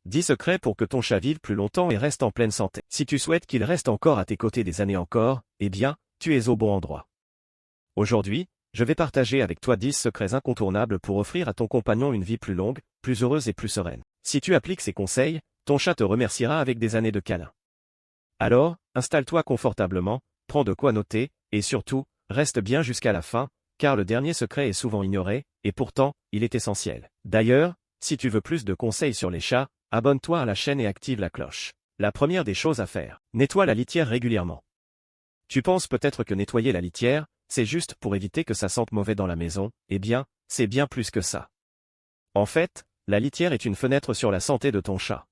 10 secrets pour que ton chat vive plus longtemps et reste en pleine santé. Si tu souhaites qu'il reste encore à tes côtés des années encore, eh bien, tu es au bon endroit. Aujourd'hui, je vais partager avec toi 10 secrets incontournables pour offrir à ton compagnon une vie plus longue, plus heureuse et plus sereine. Si tu appliques ces conseils, ton chat te remerciera avec des années de câlins. Alors, installe-toi confortablement, prends de quoi noter, et surtout, reste bien jusqu'à la fin, car le dernier secret est souvent ignoré, et pourtant, il est essentiel. D'ailleurs, si tu veux plus de conseils sur les chats, abonne-toi à la chaîne et active la cloche. La première des choses à faire, nettoie la litière régulièrement. Tu penses peut-être que nettoyer la litière, c'est juste pour éviter que ça sente mauvais dans la maison, eh bien, c'est bien plus que ça. En fait, la litière est une fenêtre sur la santé de ton chat.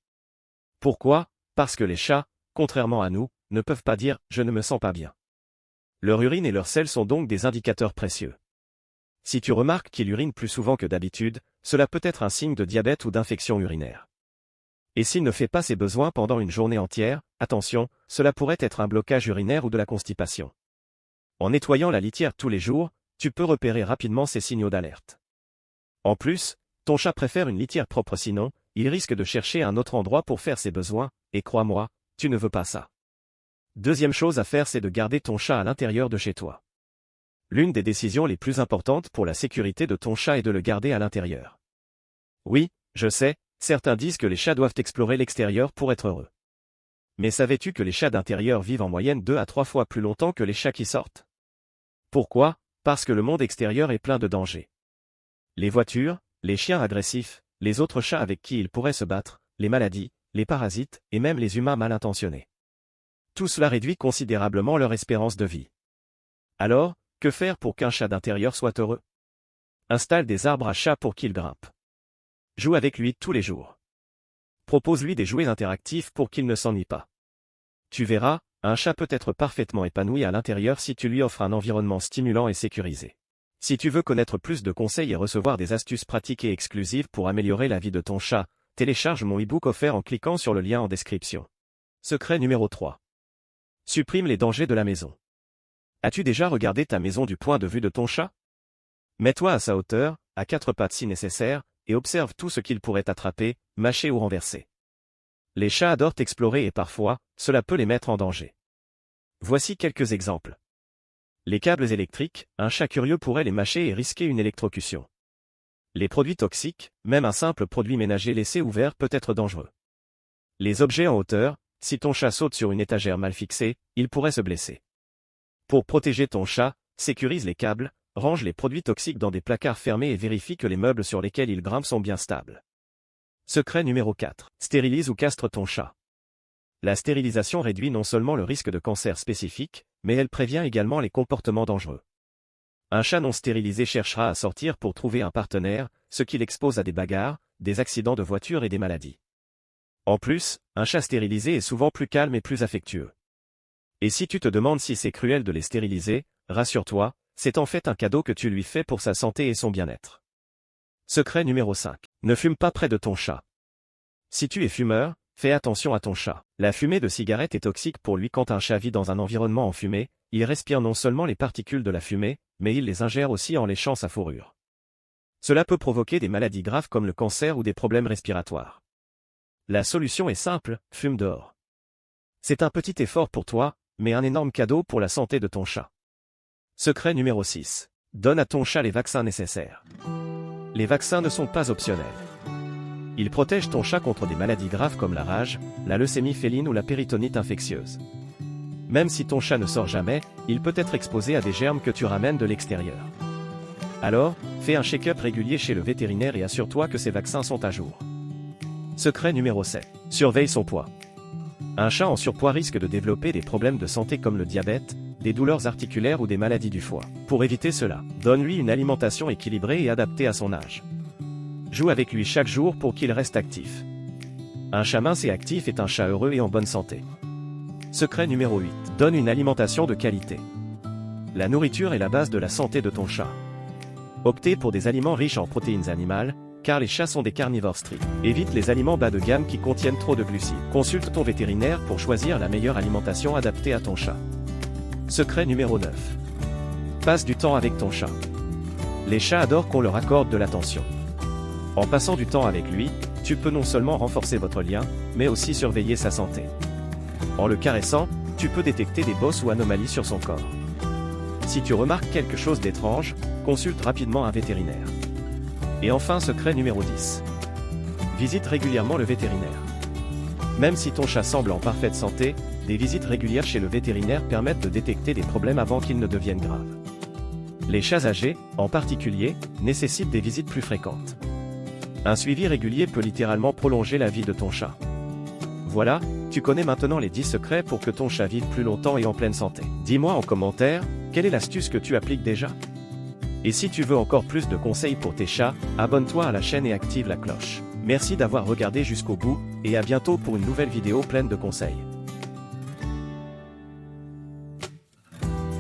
Pourquoi? Parce que les chats, contrairement à nous, ne peuvent pas dire « je ne me sens pas bien ». Leur urine et leur sel sont donc des indicateurs précieux. Si tu remarques qu'il urine plus souvent que d'habitude, cela peut être un signe de diabète ou d'infection urinaire. Et s'il ne fait pas ses besoins pendant une journée entière, attention, cela pourrait être un blocage urinaire ou de la constipation. En nettoyant la litière tous les jours, tu peux repérer rapidement ces signaux d'alerte. En plus, ton chat préfère une litière propre sinon, il risque de chercher un autre endroit pour faire ses besoins, et crois-moi, tu ne veux pas ça. Deuxième chose à faire, c'est de garder ton chat à l'intérieur de chez toi. L'une des décisions les plus importantes pour la sécurité de ton chat est de le garder à l'intérieur. Oui, je sais, certains disent que les chats doivent explorer l'extérieur pour être heureux. Mais savais-tu que les chats d'intérieur vivent en moyenne 2 à 3 fois plus longtemps que les chats qui sortent? Pourquoi? Parce que le monde extérieur est plein de dangers. Les voitures, les chiens agressifs, les autres chats avec qui ils pourraient se battre, les maladies, les parasites, et même les humains mal intentionnés. Tout cela réduit considérablement leur espérance de vie. Alors, que faire pour qu'un chat d'intérieur soit heureux? Installe des arbres à chat pour qu'il grimpe. Joue avec lui tous les jours. Propose-lui des jouets interactifs pour qu'il ne s'ennuie pas. Tu verras, un chat peut être parfaitement épanoui à l'intérieur si tu lui offres un environnement stimulant et sécurisé. Si tu veux connaître plus de conseils et recevoir des astuces pratiques et exclusives pour améliorer la vie de ton chat, télécharge mon e-book offert en cliquant sur le lien en description. Secret numéro 3. Supprime les dangers de la maison. As-tu déjà regardé ta maison du point de vue de ton chat? Mets-toi à sa hauteur, à 4 pattes si nécessaire, et observe tout ce qu'il pourrait attraper, mâcher ou renverser. Les chats adorent explorer et parfois, cela peut les mettre en danger. Voici quelques exemples. Les câbles électriques, un chat curieux pourrait les mâcher et risquer une électrocution. Les produits toxiques, même un simple produit ménager laissé ouvert peut être dangereux. Les objets en hauteur, si ton chat saute sur une étagère mal fixée, il pourrait se blesser. Pour protéger ton chat, sécurise les câbles, range les produits toxiques dans des placards fermés et vérifie que les meubles sur lesquels il grimpe sont bien stables. Secret numéro 4. Stérilise ou castre ton chat. La stérilisation réduit non seulement le risque de cancer spécifique, mais elle prévient également les comportements dangereux. Un chat non stérilisé cherchera à sortir pour trouver un partenaire, ce qui l'expose à des bagarres, des accidents de voiture et des maladies. En plus, un chat stérilisé est souvent plus calme et plus affectueux. Et si tu te demandes si c'est cruel de les stériliser, rassure-toi, c'est en fait un cadeau que tu lui fais pour sa santé et son bien-être. Secret numéro 5. Ne fume pas près de ton chat. Si tu es fumeur, fais attention à ton chat. La fumée de cigarette est toxique pour lui. Quand un chat vit dans un environnement enfumé, il respire non seulement les particules de la fumée, mais il les ingère aussi en léchant sa fourrure. Cela peut provoquer des maladies graves comme le cancer ou des problèmes respiratoires. La solution est simple, fume dehors. C'est un petit effort pour toi, mais un énorme cadeau pour la santé de ton chat. Secret numéro 6. Donne à ton chat les vaccins nécessaires. Les vaccins ne sont pas optionnels. Ils protègent ton chat contre des maladies graves comme la rage, la leucémie féline ou la péritonite infectieuse. Même si ton chat ne sort jamais, il peut être exposé à des germes que tu ramènes de l'extérieur. Alors, fais un check-up régulier chez le vétérinaire et assure-toi que ces vaccins sont à jour. Secret numéro 7. Surveille son poids. Un chat en surpoids risque de développer des problèmes de santé comme le diabète, des douleurs articulaires ou des maladies du foie. Pour éviter cela, donne-lui une alimentation équilibrée et adaptée à son âge. Joue avec lui chaque jour pour qu'il reste actif. Un chat mince et actif est un chat heureux et en bonne santé. Secret numéro 8. Donne une alimentation de qualité. La nourriture est la base de la santé de ton chat. Optez pour des aliments riches en protéines animales, car les chats sont des carnivores stricts. Évite les aliments bas de gamme qui contiennent trop de glucides. Consulte ton vétérinaire pour choisir la meilleure alimentation adaptée à ton chat. Secret numéro 9. Passe du temps avec ton chat. Les chats adorent qu'on leur accorde de l'attention. En passant du temps avec lui, tu peux non seulement renforcer votre lien, mais aussi surveiller sa santé. En le caressant, tu peux détecter des bosses ou anomalies sur son corps. Si tu remarques quelque chose d'étrange, consulte rapidement un vétérinaire. Et enfin, secret numéro 10. Visite régulièrement le vétérinaire. Même si ton chat semble en parfaite santé, des visites régulières chez le vétérinaire permettent de détecter des problèmes avant qu'ils ne deviennent graves. Les chats âgés, en particulier, nécessitent des visites plus fréquentes. Un suivi régulier peut littéralement prolonger la vie de ton chat. Voilà, tu connais maintenant les 10 secrets pour que ton chat vive plus longtemps et en pleine santé. Dis-moi en commentaire, quelle est l'astuce que tu appliques déjà? Et si tu veux encore plus de conseils pour tes chats, abonne-toi à la chaîne et active la cloche. Merci d'avoir regardé jusqu'au bout, et à bientôt pour une nouvelle vidéo pleine de conseils.